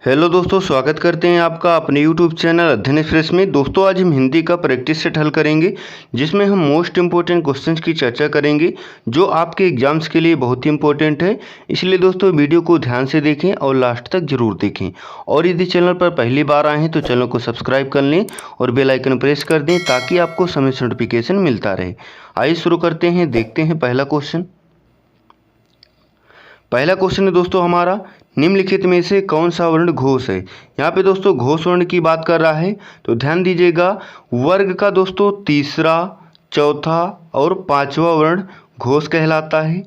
Hello दोस्तों, स्वागत करते हैं आपका अपने यूट्यूब चैनल अध्ययन एक्सप्रेस में। दोस्तों आज हम हिंदी का प्रैक्टिस सेट हल करेंगे, जिसमें हम मोस्ट इंपॉर्टेंट क्वेश्चंस की चर्चा करेंगे जो आपके एग्जाम्स के लिए बहुत ही इंपॉर्टेंट है। इसलिए दोस्तों वीडियो को ध्यान से देखें और लास्ट तक जरूर देखें। और यदि चैनल पर पहली बार आए हैं तो चैनल को सब्सक्राइब कर लें और बेल आइकन प्रेस कर दें ताकि आपको समय से नोटिफिकेशन मिलता रहे। आइए शुरू करते हैं, देखते हैं पहला क्वेश्चन है दोस्तों हमारा, निम्नलिखित में से कौन सा वर्ण घोष है। यहाँ पे दोस्तों घोष वर्ण की बात कर रहा है, तो ध्यान दीजिएगा। वर्ग का दोस्तों तीसरा, चौथा और पांचवा वर्ण घोष कहलाता है,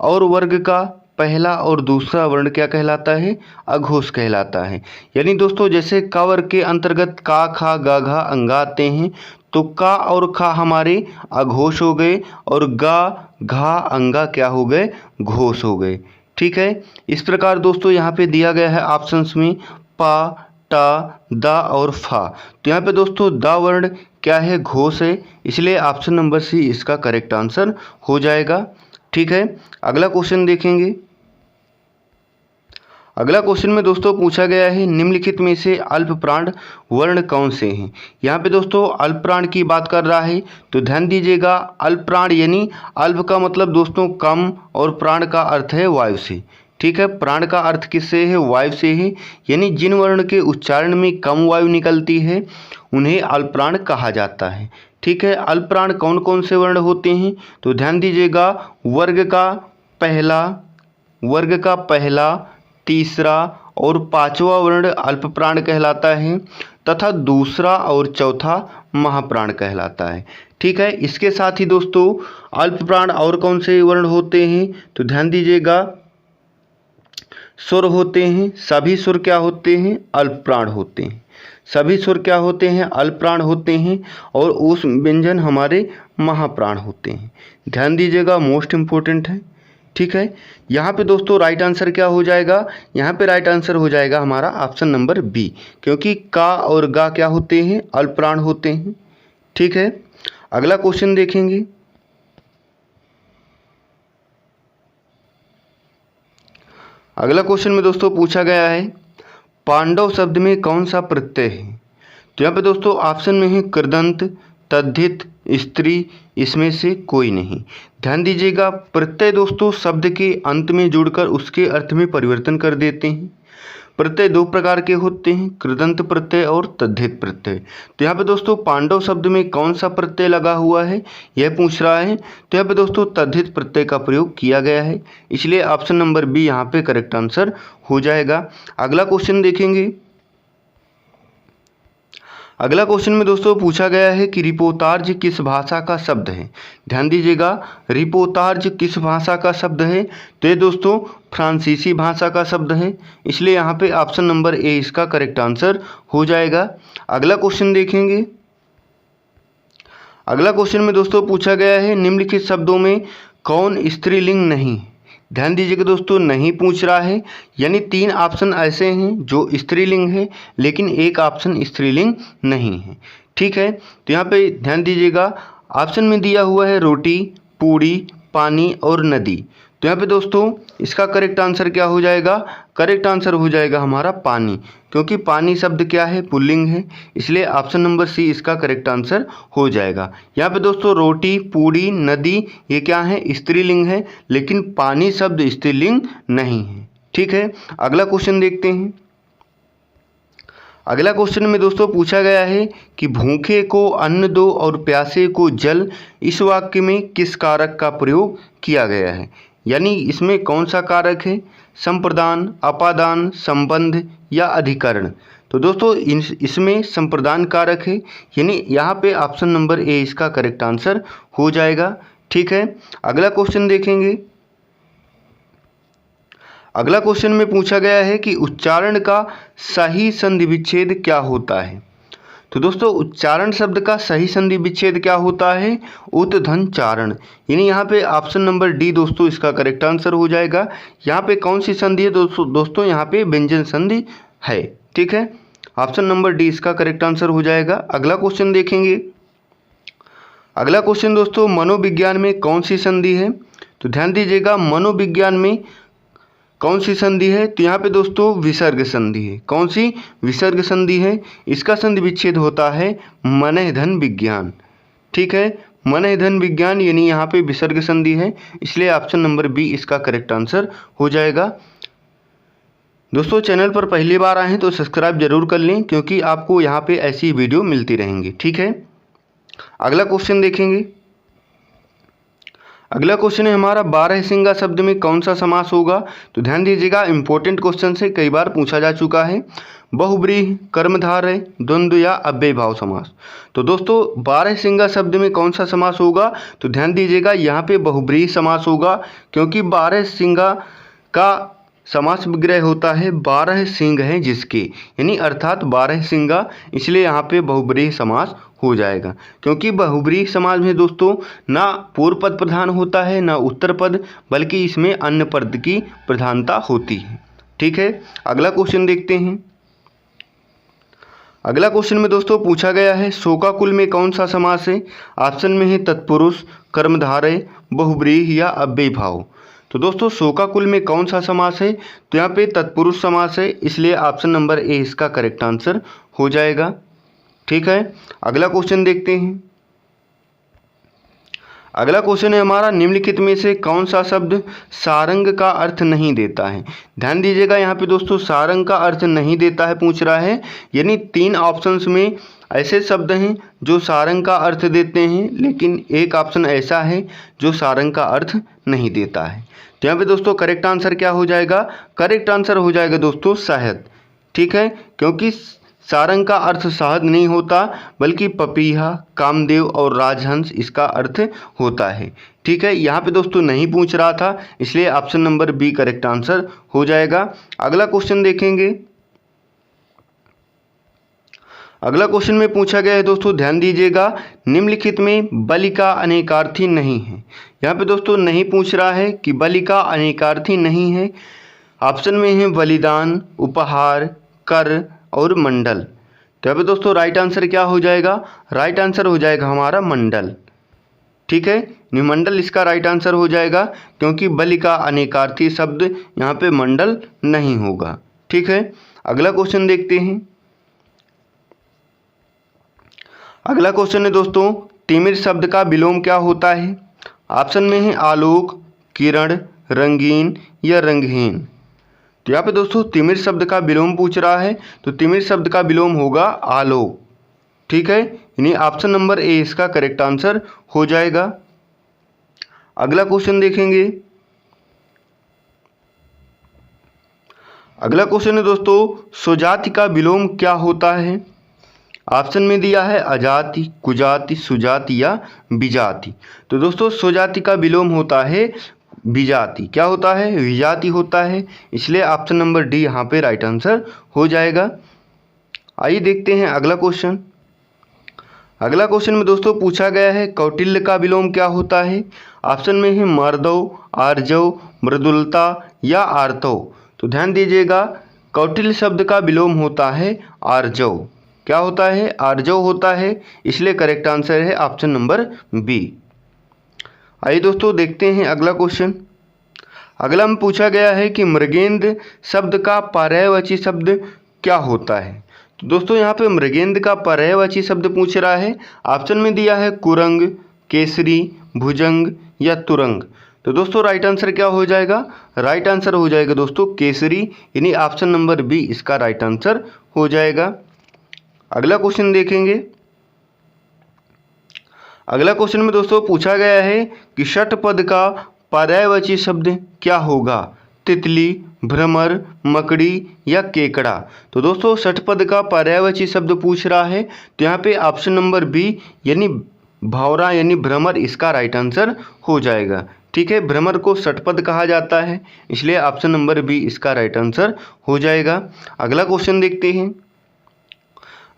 और वर्ग का पहला और दूसरा वर्ण क्या कहलाता है, अघोष कहलाता है। यानी दोस्तों जैसे क वर्ग के अंतर्गत का, खा, गा, घा, अंगा आते हैं, तो का और खा हमारे अघोष हो गए और गा, घा, अंगा क्या हो गए, घोष हो गए। ठीक है, इस प्रकार दोस्तों यहाँ पे दिया गया है ऑप्शंस में पा, टा, दा और फा। तो यहाँ पे दोस्तों दा वर्ण क्या है, घोष है, इसलिए ऑप्शन नंबर सी इसका करेक्ट आंसर हो जाएगा। ठीक है, अगला क्वेश्चन देखेंगे। अगला क्वेश्चन में दोस्तों पूछा गया है, निम्नलिखित में से अल्प प्राण वर्ण कौन से हैं। यहाँ पे दोस्तों अल्प प्राण की बात कर रहा है, तो ध्यान दीजिएगा। अल्प प्राण यानी अल्प का मतलब दोस्तों कम, और प्राण का अर्थ है वायु से। ठीक है, प्राण का अर्थ किससे है, वायु से है। यानी जिन वर्ण के उच्चारण में कम वायु निकलती है उन्हें अल्प प्राण कहा जाता है। ठीक है, अल्प प्राण कौन कौन से वर्ण होते हैं, तो ध्यान दीजिएगा। वर्ग का पहला, तीसरा और पांचवा वर्ण अल्प प्राण कहलाता है, तथा दूसरा और चौथा महाप्राण कहलाता है। ठीक है, इसके साथ ही दोस्तों अल्प प्राण और कौन से वर्ण होते हैं, तो ध्यान दीजिएगा। सुर होते हैं, सभी सुर क्या होते हैं, अल्प प्राण होते हैं। सभी सुर क्या होते हैं, अल्प प्राण होते हैं, और उस व्यंजन हमारे महाप्राण होते हैं। ध्यान दीजिएगा, मोस्ट इंपॉर्टेंट है। ठीक है, यहाँ पे दोस्तों राइट आंसर क्या हो जाएगा, यहाँ पे राइट आंसर हो जाएगा हमारा ऑप्शन नंबर बी, क्योंकि का और गा क्या होते हैं, अल्प प्राण होते हैं। ठीक है, अगला क्वेश्चन देखेंगे। अगला क्वेश्चन में दोस्तों पूछा गया है, पांडव शब्द में कौन सा प्रत्यय है। तो यहाँ पे दोस्तों ऑप्शन में है कृदंत, तद्धित, स्त्री, इसमें से कोई नहीं। ध्यान दीजिएगा, प्रत्यय दोस्तों शब्द के अंत में जुड़कर उसके अर्थ में परिवर्तन कर देते हैं। प्रत्यय दो प्रकार के होते हैं, कृदंत प्रत्यय और तद्धित प्रत्यय। तो यहाँ पे दोस्तों पांडव शब्द में कौन सा प्रत्यय लगा हुआ है यह पूछ रहा है, तो यहाँ पे दोस्तों तद्धित प्रत्यय का प्रयोग किया गया है, इसलिए ऑप्शन नंबर बी यहाँ पे करेक्ट आंसर हो जाएगा। अगला क्वेश्चन देखेंगे। अगला क्वेश्चन में दोस्तों पूछा गया है कि रिपोतार्ज किस भाषा का शब्द है। ध्यान दीजिएगा, रिपोतार्ज किस भाषा का शब्द है, तो ये दोस्तों फ्रांसीसी भाषा का शब्द है, इसलिए यहाँ पे ऑप्शन नंबर ए इसका करेक्ट आंसर हो जाएगा। अगला क्वेश्चन देखेंगे। अगला क्वेश्चन में दोस्तों पूछा गया है, निम्नलिखित शब्दों में कौन स्त्रीलिंग नहीं। ध्यान दीजिएगा दोस्तों, नहीं पूछ रहा है, यानी तीन ऑप्शन ऐसे हैं जो स्त्रीलिंग है, लेकिन एक ऑप्शन स्त्रीलिंग नहीं है। ठीक है, तो यहाँ पे ध्यान दीजिएगा, ऑप्शन में दिया हुआ है रोटी, पूड़ी, पानी और नदी। तो यहाँ पे दोस्तों इसका करेक्ट आंसर क्या हो जाएगा, करेक्ट आंसर हो जाएगा हमारा पानी, क्योंकि पानी शब्द क्या है, पुल्लिंग है, इसलिए ऑप्शन नंबर सी इसका करेक्ट आंसर हो जाएगा। यहाँ पे दोस्तों रोटी, पूड़ी, नदी ये क्या है, स्त्रीलिंग है, लेकिन पानी शब्द स्त्रीलिंग नहीं है। ठीक है, अगला क्वेश्चन देखते हैं। अगला क्वेश्चन में दोस्तों पूछा गया है कि भूखे को अन्न दो और प्यासे को जल, इस वाक्य में किस कारक का प्रयोग किया गया है। यानी इसमें कौन सा कारक है, संप्रदान, अपादान, संबंध या अधिकरण। तो दोस्तों इसमें संप्रदान कारक है, यानी यहाँ पे ऑप्शन नंबर ए इसका करेक्ट आंसर हो जाएगा। ठीक है, अगला क्वेश्चन देखेंगे। अगला क्वेश्चन में पूछा गया है कि उच्चारण का सही संधि विच्छेद क्या होता है। तो दोस्तों उच्चारण शब्द का सही संधि विच्छेद क्या होता है, उतधनचारण, यानी यहाँ पे ऑप्शन नंबर डी दोस्तों इसका करेक्ट आंसर हो जाएगा। यहाँ पे कौन सी संधि है दोस्तों यहाँ पे व्यंजन संधि है। ठीक है, ऑप्शन नंबर डी इसका करेक्ट आंसर हो जाएगा। अगला क्वेश्चन देखेंगे। अगला क्वेश्चन दोस्तों मनोविज्ञान में कौन सी संधि है। तो ध्यान दीजिएगा, मनोविज्ञान में कौन सी संधि है? तो यहाँ पे दोस्तों विसर्ग संधि है। कौन सी? विसर्ग संधि है। इसका संधि विच्छेद होता है मनः धन विज्ञान। ठीक है, मनः धन विज्ञान यानी यहाँ पे विसर्ग संधि है, इसलिए ऑप्शन नंबर बी इसका करेक्ट आंसर हो जाएगा। दोस्तों चैनल पर पहली बार आए हैं तो सब्सक्राइब जरूर कर लें, क्योंकि आपको यहाँ पे ऐसी वीडियो मिलती रहेंगी। ठीक है, अगला क्वेश्चन देखेंगे। अगला क्वेश्चन है हमारा, बारहसिंगा शब्द में कौन सा समास होगा? तो ध्यान दीजिएगा, इंपॉर्टेंट क्वेश्चन से कई बार पूछा जा चुका है। बहुब्रीहि, कर्मधारय, द्वंद्व या अव्यय भाव समास। तो दोस्तों बारहसिंगा शब्द में कौन सा समास होगा? तो ध्यान दीजिएगा, यहाँ पे बहुब्रीहि समास होगा, क्योंकि बारहसिंगा का समास विग्रह होता है 12 सिंह हैं जिसके, यानी अर्थात 12 सिंगा, इसलिए यहाँ पे बहुब्रीहि समास हो जाएगा। क्योंकि बहुब्रीहि समास में दोस्तों ना पूर्व पद प्रधान होता है ना उत्तर पद, बल्कि इसमें अन्य पद की प्रधानता होती है। ठीक है, अगला क्वेश्चन देखते हैं। अगला क्वेश्चन में दोस्तों पूछा गया है, शोकाकुल में कौन सा समास है? ऑप्शन में है तत्पुरुष, कर्मधारय, बहुब्रीहि या अव्यय भाव। तो दोस्तों शोकाकुल में कौन सा समास है? तो यहाँ पे तत्पुरुष समास है, इसलिए ऑप्शन नंबर ए इसका करेक्ट आंसर हो जाएगा। ठीक है, अगला क्वेश्चन देखते हैं। अगला क्वेश्चन है हमारा, निम्नलिखित में से कौन सा शब्द सारंग का अर्थ नहीं देता है? ध्यान दीजिएगा, यहाँ पे दोस्तों सारंग का अर्थ नहीं देता है पूछ रहा है, यानी 3 ऑप्शंस में ऐसे शब्द हैं जो सारंग का अर्थ देते हैं, लेकिन एक ऑप्शन ऐसा है जो सारंग का अर्थ नहीं देता है। तो यहाँ पे दोस्तों करेक्ट आंसर क्या हो जाएगा? करेक्ट आंसर हो जाएगा दोस्तों शहद। ठीक है, क्योंकि सारंग का अर्थ शहद नहीं होता, बल्कि पपीहा, कामदेव और राजहंस इसका अर्थ होता है। ठीक है, यहाँ पे दोस्तों नहीं पूछ रहा था, इसलिए option number B correct answer हो जाएगा। अगला क्वेश्चन देखेंगे। अगला क्वेश्चन में पूछा गया है दोस्तों, ध्यान दीजिएगा, निम्नलिखित में बलि का अनेकार्थी नहीं है। यहाँ पे दोस्तों नहीं पूछ रहा है कि बलि का अनेकार्थी नहीं है। ऑप्शन में है बलिदान, उपहार, कर और मंडल। तो यहाँ पे दोस्तों राइट आंसर क्या हो जाएगा? राइट आंसर हो जाएगा हमारा मंडल। ठीक है, निमंडल इसका राइट आंसर हो जाएगा, क्योंकि बलि का अनेकार्थी शब्द यहाँ पे मंडल नहीं होगा। ठीक है, अगला क्वेश्चन देखते हैं। अगला क्वेश्चन है दोस्तों, तिमिर शब्द का विलोम क्या होता है? ऑप्शन में है आलोक, किरण, रंगीन या रंगहीन। तो यहाँ पे दोस्तों तिमिर शब्द का विलोम पूछ रहा है, तो तिमिर शब्द का विलोम होगा आलोक। ठीक है, यानी ऑप्शन नंबर ए इसका करेक्ट आंसर हो जाएगा। अगला क्वेश्चन देखेंगे। अगला क्वेश्चन है दोस्तों, स्वजाति का विलोम क्या होता है? ऑप्शन में दिया है अजाति, कुजाति, सुजाति या विजाति। तो दोस्तों स्वजाति का विलोम होता है विजाति। क्या होता है? विजाति होता है, इसलिए ऑप्शन नंबर डी यहाँ पे राइट आंसर हो जाएगा। आइए देखते हैं अगला क्वेश्चन। अगला क्वेश्चन में दोस्तों पूछा गया है, कौटिल्य का विलोम क्या होता है? ऑप्शन में है मार्दव, आर्जव, मृदुलता या आर्तव। तो ध्यान दीजिएगा, कौटिल्य शब्द का विलोम होता है आर्जव। क्या होता है? आर्जव होता है, इसलिए करेक्ट आंसर है ऑप्शन नंबर बी। आइए दोस्तों देखते हैं अगला क्वेश्चन। अगला में पूछा गया है कि मृगेंद्र शब्द का पर्यायवाची शब्द क्या होता है? तो दोस्तों यहाँ पे मृगेंद्र का पर्यायवाची शब्द पूछ रहा है। ऑप्शन में दिया है कुरंग, केसरी, भुजंग या तुरंग। तो दोस्तों राइट आंसर क्या हो जाएगा? राइट आंसर हो जाएगा दोस्तों केसरी, यानी ऑप्शन नंबर बी इसका राइट आंसर हो जाएगा। अगला क्वेश्चन देखेंगे। अगला क्वेश्चन में दोस्तों पूछा गया है कि षटपद का पर्यायवाची शब्द क्या होगा? तितली, भ्रमर, मकड़ी या केकड़ा। तो दोस्तों षटपद का पर्यायवाची शब्द पूछ रहा है, तो यहाँ पे ऑप्शन नंबर बी यानी भौरा यानी भ्रमर इसका राइट आंसर हो जाएगा। ठीक है, भ्रमर को षटपद कहा जाता है, इसलिए ऑप्शन नंबर बी इसका राइट आंसर हो जाएगा। अगला क्वेश्चन देखते हैं।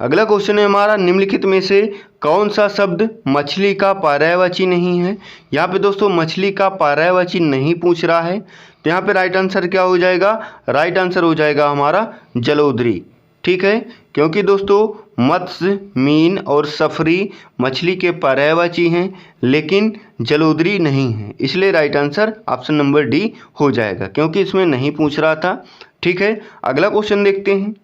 अगला क्वेश्चन है हमारा, निम्नलिखित में से कौन सा शब्द मछली का पर्यायवाची नहीं है? यहाँ पे दोस्तों मछली का पर्यायवाची नहीं पूछ रहा है, तो यहाँ पे राइट आंसर क्या हो जाएगा? राइट आंसर हो जाएगा हमारा जलोदरी। ठीक है, क्योंकि दोस्तों मत्स्य, मीन और सफरी मछली के पर्यायवाची हैं, लेकिन जलोदरी नहीं है। इसलिए right answer option number D हो जाएगा, क्योंकि इसमें नहीं पूछ रहा था। ठीक है, अगला क्वेश्चन देखते हैं।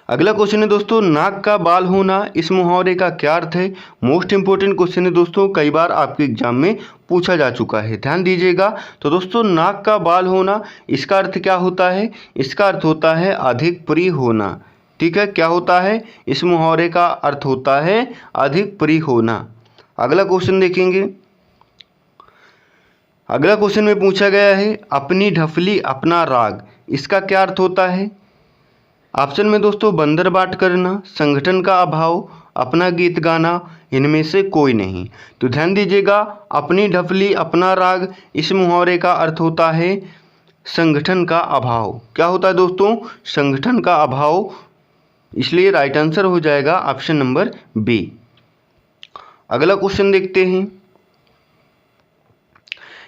अगला क्वेश्चन है दोस्तों, नाक का बाल होना इस मुहावरे का क्या अर्थ है। मोस्ट इंपोर्टेंट क्वेश्चन है दोस्तों, कई बार आपके एग्जाम में पूछा जा चुका है, ध्यान दीजिएगा। तो दोस्तों, नाक का बाल होना इसका अर्थ क्या होता है। इसका अर्थ होता है अधिक प्रिय होना। ठीक है, क्या होता है, इस मुहावरे का अर्थ होता है अधिक प्रिय होना। अगला क्वेश्चन देखेंगे। अगला क्वेश्चन में पूछा गया है, अपनी ढफली अपना राग, इसका क्या अर्थ होता है। ऑप्शन में दोस्तों बंदर बाट करना, संगठन का अभाव, अपना गीत गाना, इनमें से कोई नहीं। तो ध्यान दीजिएगा, अपनी ढफली अपना राग इस मुहावरे का अर्थ होता है संगठन का अभाव। क्या होता है दोस्तों, संगठन का अभाव। इसलिए राइट आंसर हो जाएगा ऑप्शन नंबर बी। अगला क्वेश्चन देखते हैं।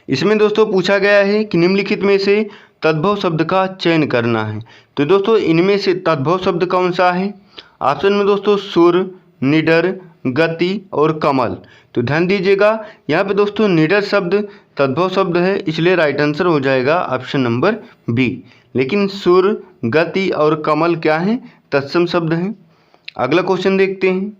इसमें दोस्तों पूछा गया है कि निम्नलिखित में से तद्भव शब्द का चयन करना है। तो दोस्तों, इनमें से तद्भव शब्द कौन सा है। ऑप्शन में दोस्तों सुर, निडर, गति और कमल। तो ध्यान दीजिएगा, यहाँ पे दोस्तों निडर शब्द तद्भव शब्द है, इसलिए राइट आंसर हो जाएगा ऑप्शन नंबर बी। लेकिन सुर, गति और कमल क्या है, तत्सम शब्द हैं। अगला क्वेश्चन देखते हैं।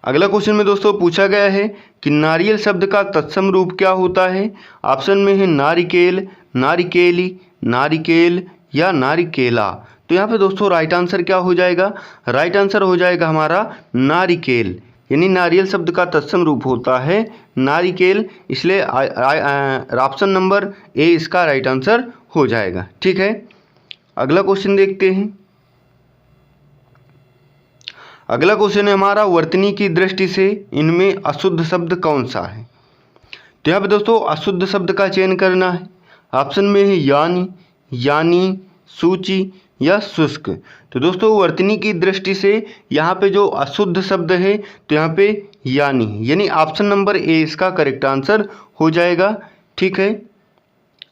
अगला क्वेश्चन में दोस्तों पूछा गया है कि नारियल शब्द का तत्सम रूप क्या होता है। ऑप्शन में है नारिकेल, नारिकेली, नारिकेल या नारिकेला। तो यहाँ पे दोस्तों राइट आंसर क्या हो जाएगा, राइट आंसर हो जाएगा हमारा नारिकेल, यानी नारियल शब्द का तत्सम रूप होता है नारिकेल, इसलिए ऑप्शन नंबर ए इसका राइट आंसर हो जाएगा। ठीक है, अगला क्वेश्चन देखते हैं। अगला क्वेश्चन है हमारा, वर्तनी की दृष्टि से इनमें अशुद्ध शब्द कौन सा है। तो यहाँ पे दोस्तों अशुद्ध शब्द का चयन करना है। ऑप्शन में है यानी, यानी, सूची या शुष्क। तो दोस्तों वर्तनी की दृष्टि से यहाँ पे जो अशुद्ध शब्द है तो यहाँ पे यानी ऑप्शन नंबर ए इसका करेक्ट आंसर हो जाएगा। ठीक है,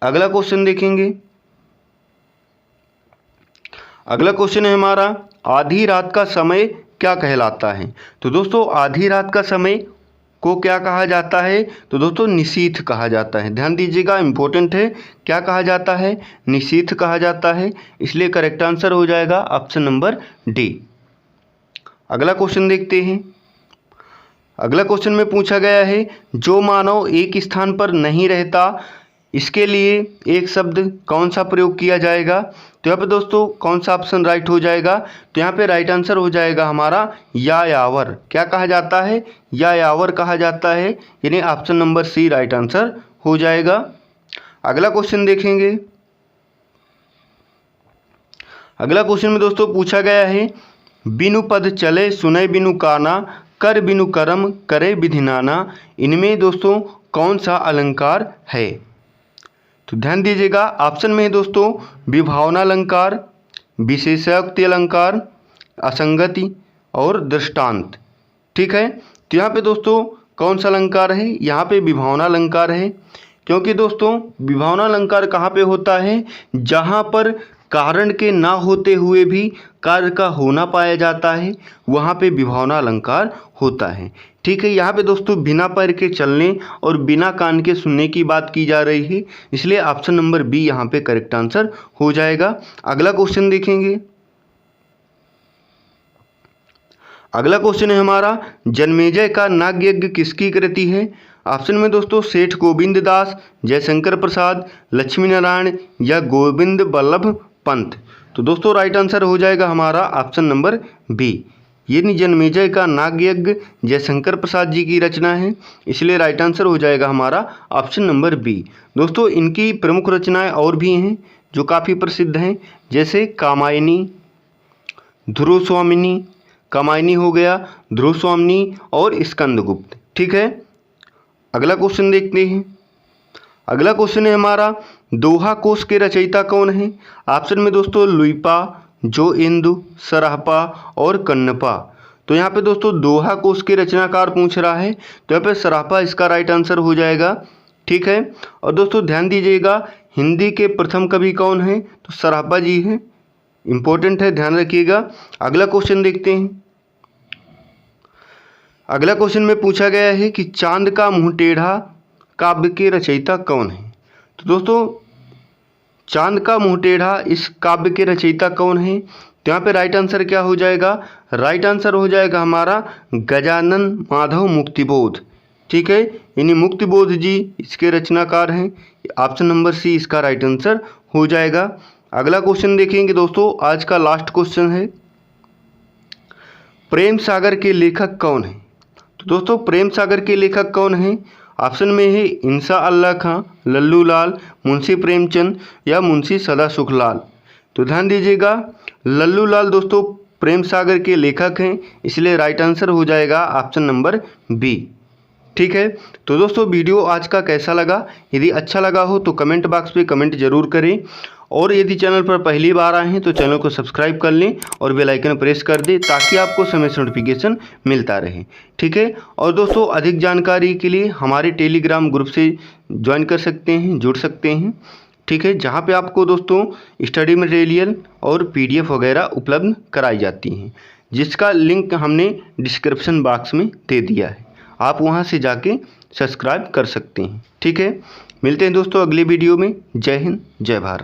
अगला क्वेश्चन देखेंगे। अगला क्वेश्चन है हमारा, आधी रात का समय क्या कहलाता है। तो दोस्तों आधी रात का समय को क्या कहा जाता है, तो दोस्तों निशीथ कहा जाता है। ध्यान दीजिएगा, इंपॉर्टेंट है, क्या कहा जाता है, निशीथ कहा जाता है, इसलिए करेक्ट आंसर हो जाएगा ऑप्शन नंबर डी। अगला क्वेश्चन देखते हैं। अगला क्वेश्चन में पूछा गया है, जो मानव एक स्थान पर नहीं रहता, इसके लिए एक शब्द कौन सा प्रयोग किया जाएगा। तो यहाँ पे दोस्तों कौन सा ऑप्शन राइट हो जाएगा, तो यहाँ पे राइट आंसर हो जाएगा हमारा यायावर। क्या कहा जाता है, यायावर कहा जाता है, यानी option number C right answer हो जाएगा। अगला क्वेश्चन देखेंगे। अगला क्वेश्चन में दोस्तों पूछा गया है, बिनु पद चले सुनय बिनु काना, कर बिनु कर्म करे विधि नाना, इनमें दोस्तों कौन सा अलंकार है। तो ध्यान दीजिएगा, ऑप्शन में है दोस्तों विभावना अलंकार, विशेषोक्ति अलंकार, असंगति और दृष्टांत। ठीक है, तो यहाँ पे दोस्तों कौन सा अलंकार है, यहाँ पे विभावना अलंकार है, क्योंकि दोस्तों विभावना अलंकार कहाँ पे होता है, जहाँ पर कारण के ना होते हुए भी कार्य का होना पाया जाता है, वहाँ पे विभावना अलंकार होता है। ठीक है, यहाँ पे दोस्तों बिना पैर के चलने और बिना कान के सुनने की बात की जा रही है, इसलिए ऑप्शन नंबर बी यहाँ पे करेक्ट आंसर हो जाएगा। अगला क्वेश्चन देखेंगे। अगला क्वेश्चन है हमारा, जन्मेजय का नाग्यज्ञ किसकी कृति है। ऑप्शन में दोस्तों सेठ गोविंद दास, जयशंकर प्रसाद, लक्ष्मी नारायण या गोविंद बल्लभ पंत। तो दोस्तों राइट आंसर हो जाएगा हमारा ऑप्शन नंबर बी, ये जन्मेजय का नाग्यज्ञ जयशंकर प्रसाद जी की रचना है, इसलिए राइट आंसर हो जाएगा हमारा ऑप्शन नंबर बी। दोस्तों इनकी प्रमुख रचनाएं और भी हैं जो काफ़ी प्रसिद्ध हैं, जैसे कामायनी, ध्रुव स्वामिनी, कामायनी हो गया, ध्रुव स्वामिनी और स्कंदगुप्त। ठीक है, अगला क्वेश्चन देखते हैं। अगला क्वेश्चन है हमारा, दोहा कोश के रचयिता कौन है। ऑप्शन में दोस्तों लुइपा, जो इंदु, सराहपा और कन्नपा। तो यहाँ पे दोस्तों दोहा कोश के रचनाकार पूछ रहा है, तो यहाँ पे सराहपा इसका राइट आंसर हो जाएगा। ठीक है, और दोस्तों ध्यान दीजिएगा, हिंदी के प्रथम कवि कौन हैं? तो सराफा जी हैं। इम्पोर्टेंट है, ध्यान रखिएगा। अगला क्वेश्चन देखते हैं। अगला क्वेश्चन में पूछा गया है कि चांद का मुंह टेढ़ा काव्य के रचयिता कौन है? तो दोस्तों चांद का मुंह टेढ़ा इस काव्य के रचयिता कौन है? तो यहाँ पे राइट आंसर क्या हो जाएगा? राइट आंसर हो जाएगा हमारा गजानन माधव मुक्तिबोध। ठीक है, यानी मुक्तिबोध जी इसके रचनाकार हैं। ऑप्शन नंबर सी इसका राइट आंसर हो जाएगा। अगला क्वेश्चन देखेंगे दोस्तों, आज का लास्ट क्वेश्चन है, प्रेम सागर के लेखक कौन है? तो दोस्तों प्रेम सागर के लेखक कौन है? ऑप्शन में है इंसा अल्लाह खां, लल्लू लाल, मुंशी प्रेमचंद या मुंशी सदा सुखलाल। तो ध्यान दीजिएगा, लल्लू लाल दोस्तों प्रेम सागर के लेखक हैं, इसलिए राइट आंसर हो जाएगा ऑप्शन नंबर बी। ठीक है, तो दोस्तों वीडियो आज का कैसा लगा? यदि अच्छा लगा हो तो कमेंट बॉक्स पे कमेंट जरूर करें, और यदि चैनल पर पहली बार आए हैं तो चैनल को सब्सक्राइब कर लें और बेल आइकन प्रेस कर दें ताकि आपको समय से नोटिफिकेशन मिलता रहे। ठीक है, और दोस्तों अधिक जानकारी के लिए हमारे टेलीग्राम ग्रुप से ज्वाइन कर सकते हैं, जुड़ सकते हैं। ठीक है, जहाँ पे आपको दोस्तों स्टडी मटेरियल और PDF वगैरह उपलब्ध कराई जाती हैं, जिसका लिंक हमने डिस्क्रिप्शन बॉक्स में दे दिया है, आप वहाँ से जाके सब्सक्राइब कर सकते हैं। ठीक है, मिलते हैं दोस्तों अगले वीडियो में। जय हिंद, जय भारत।